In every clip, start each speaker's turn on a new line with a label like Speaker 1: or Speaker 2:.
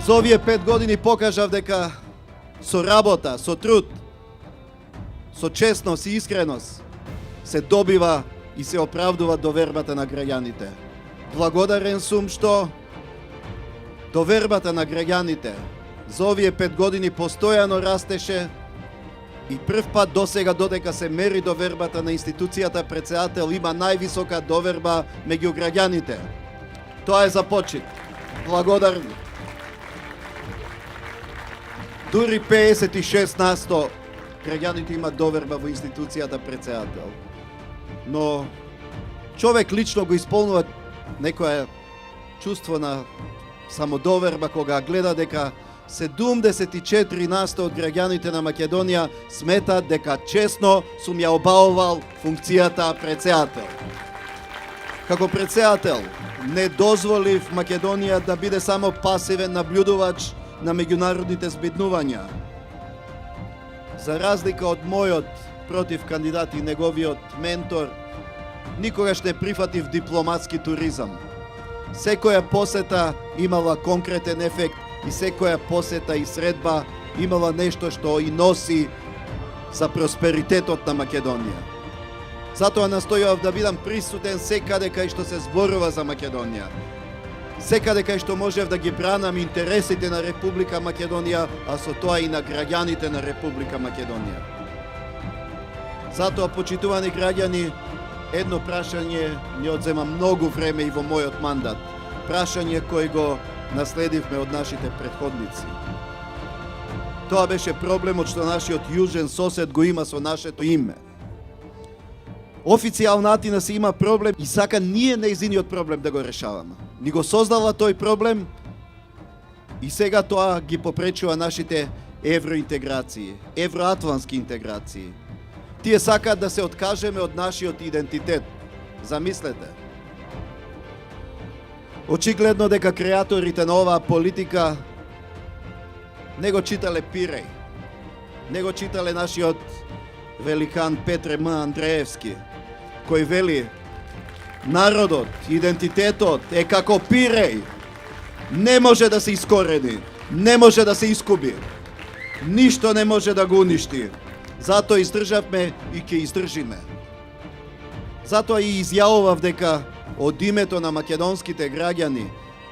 Speaker 1: За овие 5 години покажав дека со работа, со труд, со честност и искреност се добива и се оправдува довербата на граѓаните. Благодарен сум што довербата на граѓаните за овие 5 години постојано растеше и прв пат досега додека се мери довербата на институцијата претседател има највисока доверба меѓу граѓаните. Тоа е за почит. Благодарни. Дури 56% граѓаните имаат доверба во институцијата претседател. Но човек лично го исполнува некое чувство на самодоверба кога гледа дека 74% од граѓаните на Македонија сметаат дека честно сум ја обавувал функцијата претседател. Како претседател не дозволив Македонија да биде само пасивен наблюдувач на меѓународните збиднувања. За разлика од мојот против кандидат и неговиот ментор, никогаш не прифатив дипломатски туризам. Секоја посета имала конкретен ефект и секоја посета и средба имала нешто што и носи за просперитетот на Македонија. Затоа настојував да бидам присутен секаде кај што се зборува за Македонија. Секаде кај што можев да ги бранам интересите на Република Македонија, а со тоа и на граѓаните на Република Македонија. Затоа, почитувани граѓани, едно прашање не одзема многу време и во мојот мандат. Прашање кој го наследивме од нашите претходници. Тоа беше проблемот што нашиот јужен сосед го има со нашето име. Официјална Атина си има проблем и сака ние нејзиниот проблем да го решаваме. Ни го создала тој проблем и сега тоа ги попречува нашите евроинтеграции, евроатлански интеграции. Тие сакаат да се откажеме од нашиот идентитет. Замислете. Очигледно дека креаторите на оваа политика не го читале Пиреј, не го читале нашиот великан Петре М. Андреевски, кој вели: народот, идентитетот е како Пиреј, не може да се искорени, не може да се искуби, ништо не може да го уништи. Затоа издржавме и ќе издржиме. Затоа и изјавував дека од името на македонските граѓани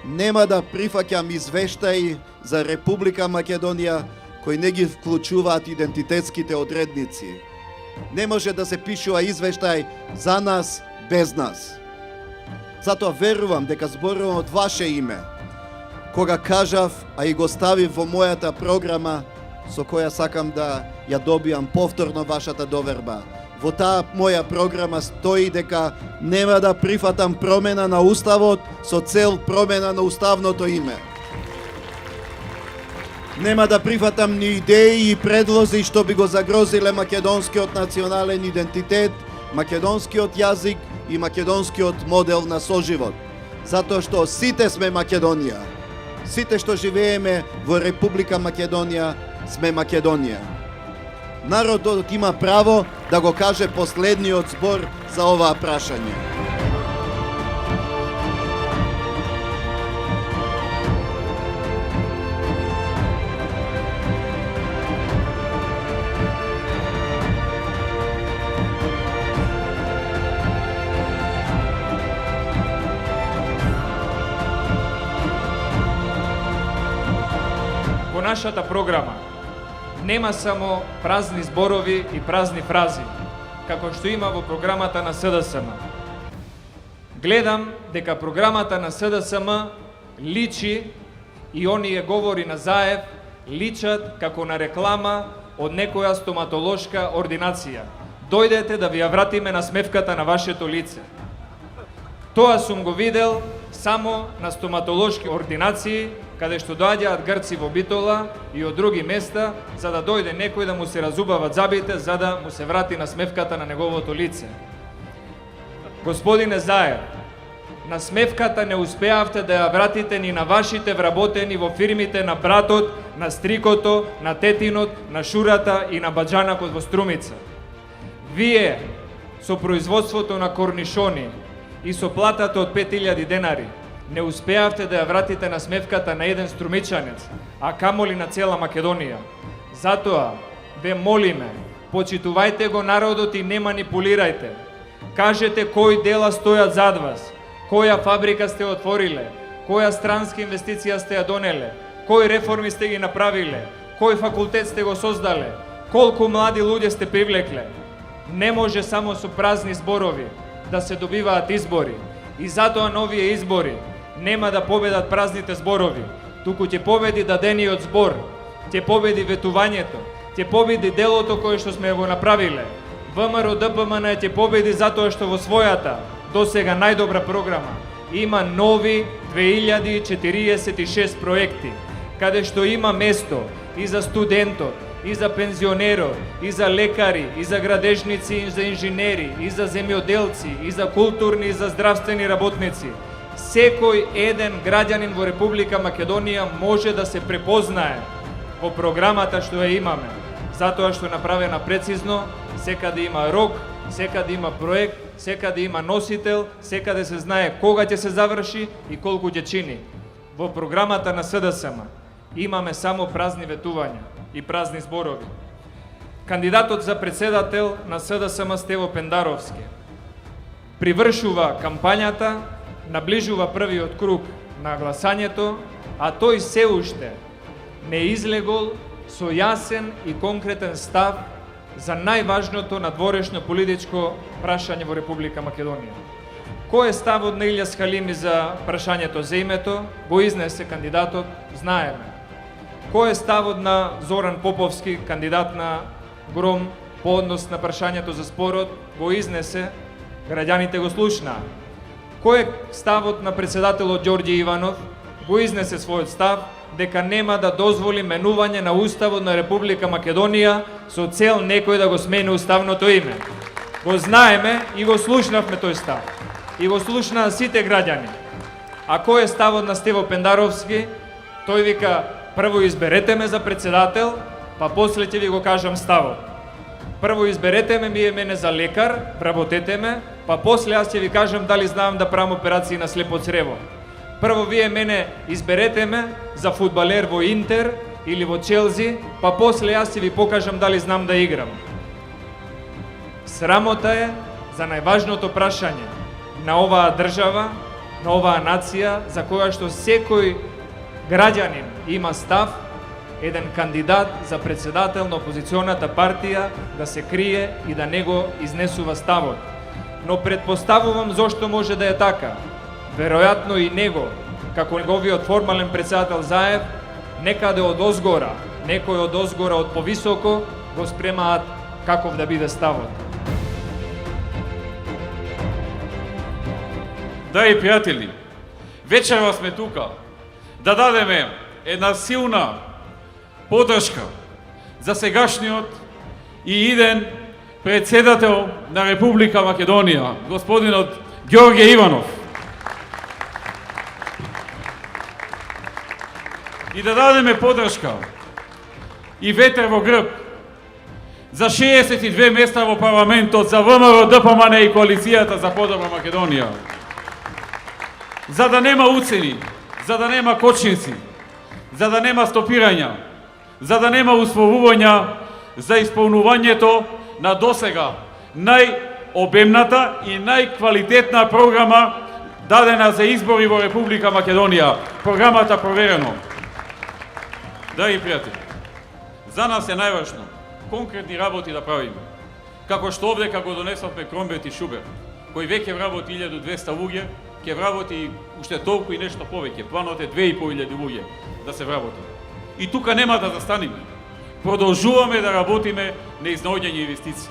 Speaker 1: нема да прифаќам извештаи за Република Македонија кои не ги вклучуваат идентитетските одредници. Не може да се пишува извештај за нас без нас. Затоа верувам дека зборувам од ваше име, кога кажав, а и го ставив во мојата програма, со која сакам да ја добијам повторно вашата доверба. Во таа моја програма стои дека нема да прифатам промена на Уставот со цел промена на уставното име. Нема да прифатам ни идеи и предлози што би го загрозиле македонскиот национален идентитет, македонскиот јазик и македонскиот модел на соживот. Затоа што сите сме Македонија. Сите што живееме во Република Македонија сме Македонија. Народот има право да го каже последниот збор за оваа прашање.
Speaker 2: Во нашата програма нема само празни зборови и празни фрази, како што има во програмата на СДСМ. Гледам дека програмата на СДСМ личи и оние говори на Заев личат како на реклама од некоја стоматолошка ординација. Дојдете да ви ја вратиме на смевката на вашето лице. Тоа сум го видел само на стоматолошки ординации, каде што доаѓаат грци во Битола и од други места, за да дојде некој да му се разубават забите, за да му се врати на смевката на неговото лице. Господине Заев, на смевката не успеавте да ја вратите ни на вашите вработени во фирмите на братот, на стрикото, на тетинот, на шурата и на баџанакот во Струмица. Вие, со производството на корнишони и со платата од 5000 денари, не успеавте да ја вратите на смевката на еден струмичанец, а камоли на цела Македонија. Затоа ве молиме, почитувајте го народот и не манипулирајте. Кажете кои дела стојат зад вас, која фабрика сте отвориле, која странска инвестиција сте ја донеле, кои реформи сте ги направиле, кој факултет сте го создале, колку млади луѓе сте привлекле. Не може само со празни зборови да се добиваат избори. И затоа на овие избори нема да победат празните зборови, туку ќе победи дадениот збор, ќе победи ветувањето, ќе победи делото кое што сме го направиле. ВМРО ДПМН ќе победи затоа што во својата досега најдобра програма има нови 2046 проекти, каде што има место и за студентот, и за пензионерот, и за лекари, и за градежници, и за инженери, и за земјоделци, и за културни, и за здравствени работници. Секој еден граѓанин во Република Македонија може да се препознае во програмата што ја имаме, затоа што е направена прецизно, секаде има рок, секаде има проект, секаде има носител, секаде се знае кога ќе се заврши и колку ќе чини. Во програмата на СДСМ имаме само празни ветувања и празни зборови. Кандидатот за председател на СДСМ Стево Пендаровски привршува кампањата, наближува првиот круг на гласањето, а тој се уште не излегол со јасен и конкретен став за најважното надворешно политичко прашање во Република Македонија. Кој е ставот на Илјас Халими за прашањето за името, го изнесе кандидатот, знаеме. Кој е ставот на Зоран Поповски, кандидат на Гром, по однос на прашањето за спорот, го изнесе, граѓаните го слушнаа. Кој е ставот на председателот Ѓорѓе Иванов, го изнесе својот став, дека нема да дозволи менување на Уставот на Република Македонија со цел некој да го смени уставното име. Го знаеме и го слушнавме тој став. И го слушнаа сите граѓани. А кој е ставот на Стево Пендаровски? Тој вика, прво изберете ме за председател, па после ќе ви го кажам ставот. Прво изберете ме, мене за лекар, вработете ме, па после аз ќе ви кажам дали знам да правам операции на слепо црево. Прво вие мене изберете ме за фудбалер во Интер или во Челзи, па после јас ќе ви покажам дали знам да играм. Срамота е за најважното прашање на оваа држава, на оваа нација, за која што секој граѓанин има став, еден кандидат за председател на опозиционата партија да се крие и да не го изнесува ставот. Но предпоставувам зошто може да е така. Веројатно и него, како неговиот формален председател Заев, некаде од озгора, некој од озгора од повисоко, го спремаат каков да биде ставот.
Speaker 3: Драги пријатели, вечерва сме тука да дадеме една силна подршка за сегашниот и иден председател на Република Македонија, господинот Ѓорѓе Иванов. И да дадеме подршка и ветер во грб за 62 места во парламентот за ВМРО ДПМН и коалицијата за подобра Македонија. За да нема уцени, за да нема кочници, за да нема стопирања, за да нема условувања за исполнувањето на досега најобемната и најквалитетна програма дадена за избори во Република Македонија, програмата Проверено. Драги пријатели, за нас е најважно конкретни работи да правиме. Како што овдека го донесовме Кромбет и Шубер, кој веќе вработи 1200 луѓе, ќе вработи уште толку и нешто повеќе. Планот е 2500 луѓе да се вработи. И тука нема да застанеме. Продолжуваме да работиме на изнаоѓање инвестиции.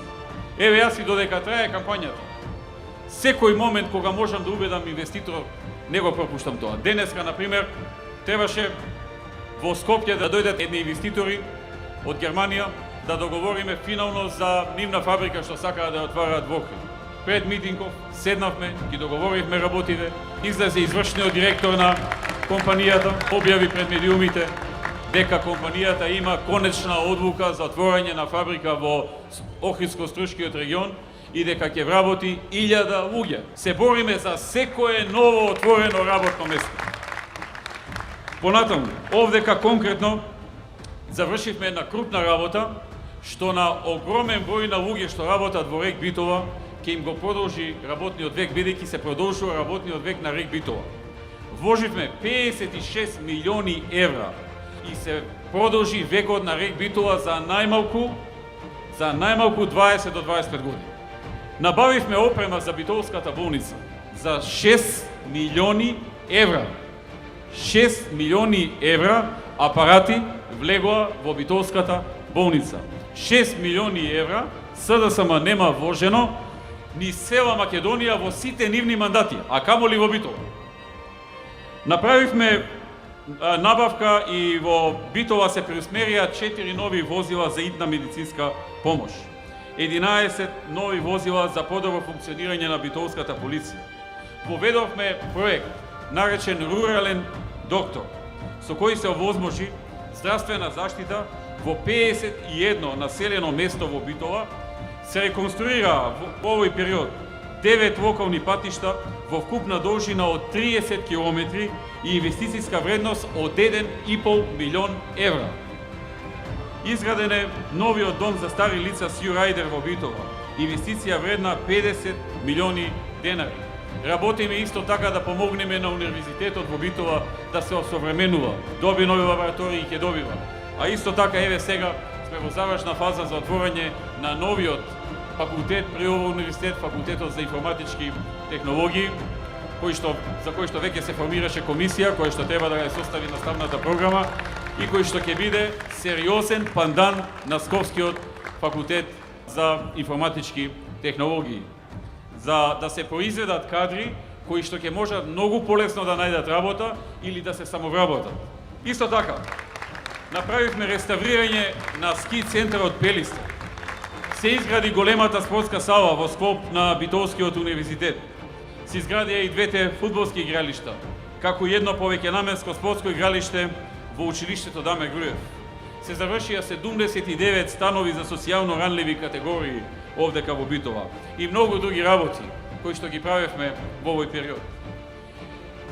Speaker 3: Еве јас и додека трае кампањата, секој момент кога можам да убедам инвеститор, не го пропуштам тоа. Денеска, например, требаше во Скопје да дојдат едни инвеститори од Германија да договориме финално за нивна фабрика што сакаат да отвараат во Охрид. Пред митингов седнавме, ги договоривме работите, излезе извршниот директор на компанијата, објави пред медиумите дека компанијата има конечна одлука за отворање на фабрика во Охридско-Струшкиот регион и дека ќе вработи 1000 луѓе. Се бориме за секое ново отворено работно место. Понатаму, овдека конкретно завршивме една крупна работа, што на огромен број на луѓе што работат во РЕК Битола, ќе им го продолжи работниот век, бидејќи се продолжува работниот век на РЕК Битола. Вложивме 56 милиони евра и се продолжи векот на РЕК Битола за најмалку 20 до 25 години. Набавивме опрема за битолската болница за 6 милиони евра. 6 милиони евра апарати влегоа во битолската болница. 6 милиони евра СДСМ нема вложено ни села Македонија во сите нивни мандати, а камоли во Битола. Направивме набавка и во Битола се преусмерија 4 нови возила за итна медицинска помош. 11 нови возила за подобро функционирање на битолската полиција. Поведовме проект наречен Рурален доктор, со кој се овозможи здравствена заштита во 51 населено место во Битола. Се реконструира во овој период 9 локални патишта во вкупна должина од 30 км и инвестицијска вредност од 1,5 милион евра. Изграден е новиот дом за стари лица Сју Рајдер во Битола, инвестиција вредна 50 милиони денари. Работиме исто така да помогнеме на Универзитетот во Битола да се осовременува, доби нови лаборатории и ќе добива. А исто така еве сега сме во завршна фаза за отворање на новиот факултет при овој универзитет, факултетот за информатички технологии, за кој што веќе се формираше комисија, која што треба да ја состави наставната програма и кој што ќе биде сериозен пандан на Скопскиот факултет за информатички технологии, за да се произведат кадри кои што ќе можат многу полесно да најдат работа или да се самовработат. Исто така, направивме реставрирање на ски центарот Пелиста. Се изгради големата спортска сала во склоп на Битолскиот универзитет. Се изградија и двете фудбалски игралишта, како и едно повеќенаменско спортско игралиште во училиштето Даме Груев. Се завршија 79 станови за социјално ранливи категории овдека во Битола и многу други работи кои што ги правевме во овој период.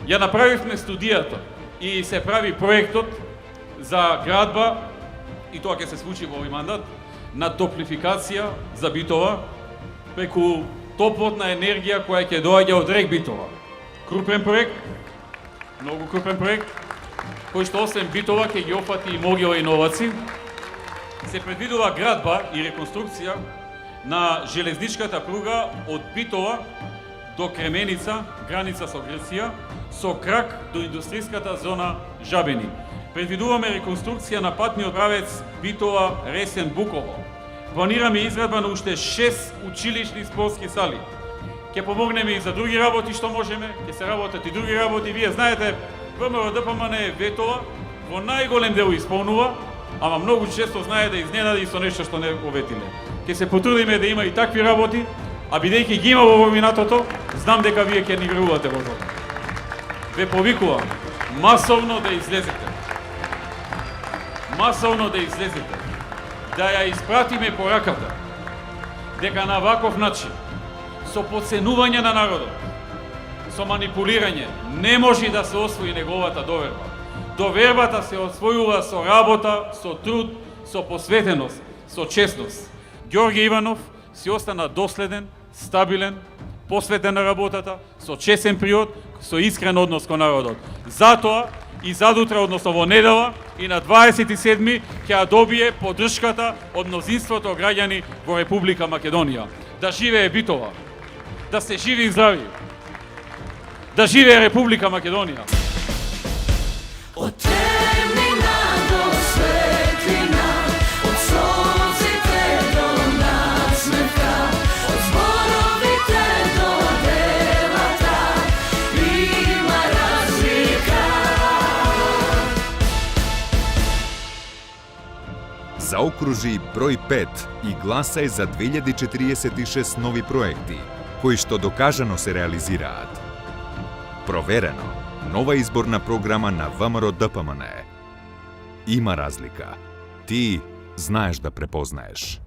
Speaker 3: Ја направивме студијата и се прави проектот за градба, и тоа ќе се случи во овој мандат, на топлификација за Битола преку топлотна енергија која ќе доаѓа од РЕК Битола. Крупен проект, многу крупен проект, кој што освен Битола ќе ги опфати и Могила и Новаци. Се предвидува градба и реконструкција на железничката пруга од Битола до Кременица, граница со Грција, со крак до индустријската зона Жабени. Предвидуваме реконструкција на патниот правец Битола Ресен Буково. Планираме изградба на уште 6 училишни спортски сали. Ќе помогнеме и за други работи што можеме, ќе се работат и други работи. Вие знаете, ВМРО ДПМН е ветова, во најголем дел исполнува, ама многу често знае да изненади со нешто што не оветиле. Ќе се потрудиме да има и такви работи, а бидејќи ги има во минатото, знам дека вие ќе ни верувате во тоа. Ве повикувам масовно да излезете. Масовно да излезете. Да ја испратиме пораката дека на ваков начин, со подценување на народот, со манипулирање, не може да се освои неговата доверба. Довербата се освојува со работа, со труд, со посветеност, со честност. Ѓорѓе Иванов си остана доследен, стабилен, посветен на работата, со честен приод, со искрен однос кон народот. Затоа и задутра, односно во недела, и на 27 ќе ја добие поддршката од мнозинството граѓани во Република Македонија. Да живее Битола, да се живи и здрави, да живее Република Македонија.
Speaker 4: Од темнина до светлина, од солзите до насмевка, од зборовите до делата, има разлика.
Speaker 5: Заокружи број 5 и гласај за 2046 нови проекти, кои што докажано се реализираат. Проверено. Нова изборна програма на ВМРО ДПМН. Има разлика. Ти знаеш да препознаеш.